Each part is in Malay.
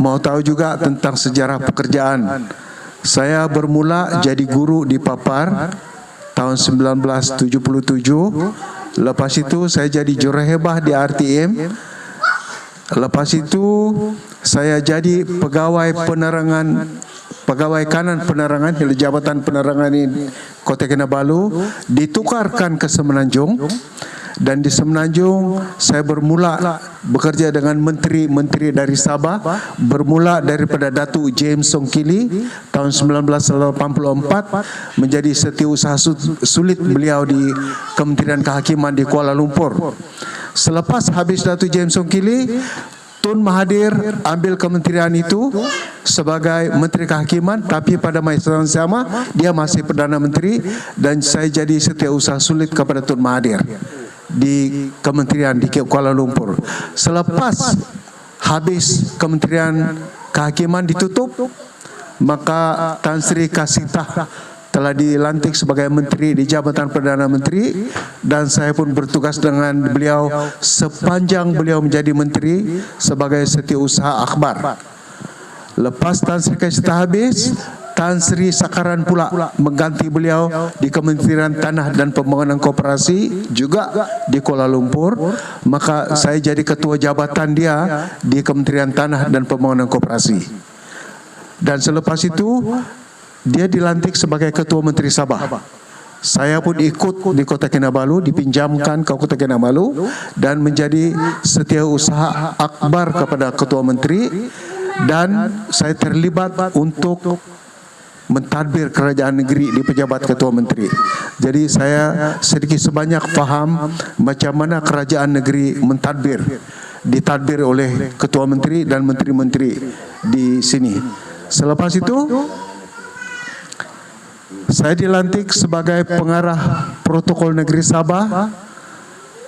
mau tahu juga tentang sejarah pekerjaan. Saya bermula jadi guru di Papar tahun 1977. Lepas itu saya jadi jurahebah di RTM. Lepas itu saya jadi pegawai kanan penerangan di Jabatan Penerangan di Kota Kinabalu, ditukarkan ke Semenanjung. Dan di Semenanjung saya bermula bekerja dengan menteri-menteri dari Sabah, bermula daripada Datuk James Songkili tahun 1984 menjadi setiausaha sulit beliau di Kementerian Kehakiman di Kuala Lumpur. Selepas habis Datuk James Songkili, Tun Mahathir ambil kementerian itu sebagai Menteri Kehakiman, tapi pada masa yang sama dia masih Perdana Menteri, dan saya jadi setiausaha sulit kepada Tun Mahathir di kementerian di Kuala Lumpur. Selepas habis Kementerian Kehakiman ditutup, maka Tan Sri Kasitah telah dilantik sebagai menteri di Jabatan Perdana Menteri, dan saya pun bertugas dengan beliau sepanjang beliau menjadi menteri sebagai setiausaha akhbar. Lepas Tan Sri Kasitah habis, Tan Sri Sakaran pula mengganti beliau di Kementerian Tanah dan Pembangunan Koperasi juga di Kuala Lumpur. Maka saya jadi ketua jabatan dia di Kementerian Tanah dan Pembangunan Koperasi. Dan selepas itu dia dilantik sebagai Ketua Menteri Sabah. Saya pun ikut di Kota Kinabalu, dipinjamkan ke Kota Kinabalu dan menjadi setiausaha akbar kepada Ketua Menteri, dan saya terlibat untuk mentadbir kerajaan negeri di pejabat Ketua Menteri. Jadi saya sedikit sebanyak faham macam mana kerajaan negeri mentadbir, ditadbir oleh Ketua Menteri dan menteri-menteri di sini. Selepas itu saya dilantik sebagai pengarah protokol negeri Sabah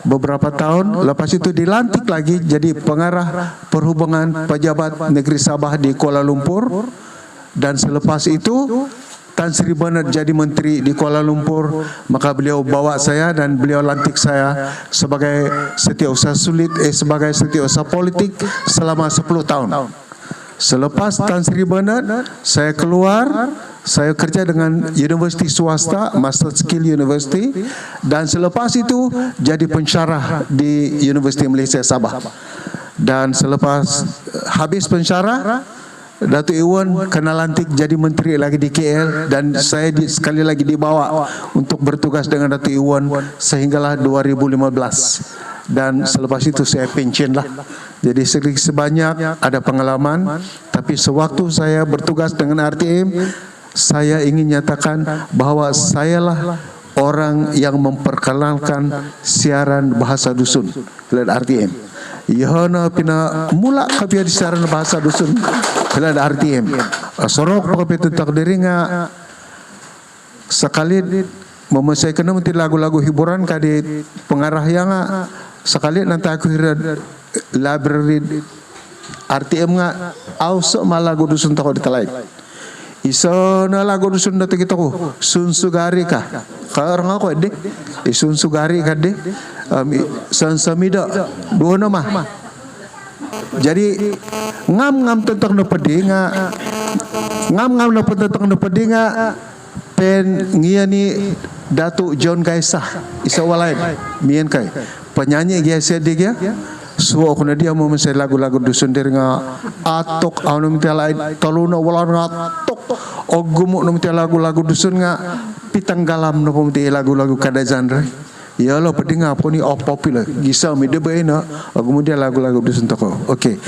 beberapa tahun. Lepas itu dilantik lagi jadi pengarah perhubungan pejabat negeri Sabah di Kuala Lumpur. Dan selepas itu Tan Sri Bernard jadi menteri di Kuala Lumpur, maka beliau bawa saya dan beliau lantik saya sebagai setiausaha sebagai setiausaha politik selama 10 tahun. Selepas Tan Sri Bernard, saya keluar, saya kerja dengan universiti swasta, Master Skill University, dan selepas itu jadi pensyarah di Universiti Malaysia Sabah. Dan selepas habis pensyarah, Datuk Iwan kena lantik jadi menteri lagi di KL, dan saya sekali lagi dibawa untuk bertugas dengan Datuk Iwan sehinggalah 2015. Dan selepas itu saya pensiun lah. Jadi sedikit sebanyak ada pengalaman, tapi sewaktu saya bertugas dengan RTM, saya ingin nyatakan bahawa sayalah orang yang memperkenalkan siaran bahasa dusun oleh RTM. Yahana pina mula kapia di siaran bahasa dusun oleh RTM. Sorok kapia takdiri nga sekali memesaikana mesti lagu-lagu hiburan kadi pengarah yang sekali nanti aku hira library RTM nga ausok malagu dusun tako di talay. Iso na lagu dusun dati kita ko sunsugari ka karang ako ede sunsugari ka de sansamida dua nama. Jadi ngam tentang na pedinga ngam na tentang na pedinga pen ngia ni Datuk John Kaisah isa walay mien kai penyanyi dia sedia suo kuna dia mau mesai lagu-lagu dusun der nga atok anu minta lain toluna walan nga tok ogumuk no minta lagu-lagu dusun nga pitang galam no minta lagu-lagu kada genre ya lo pedinga apa ni popular gisa mi de baina ogumuk dia lagu-lagu dusun toko. Okey.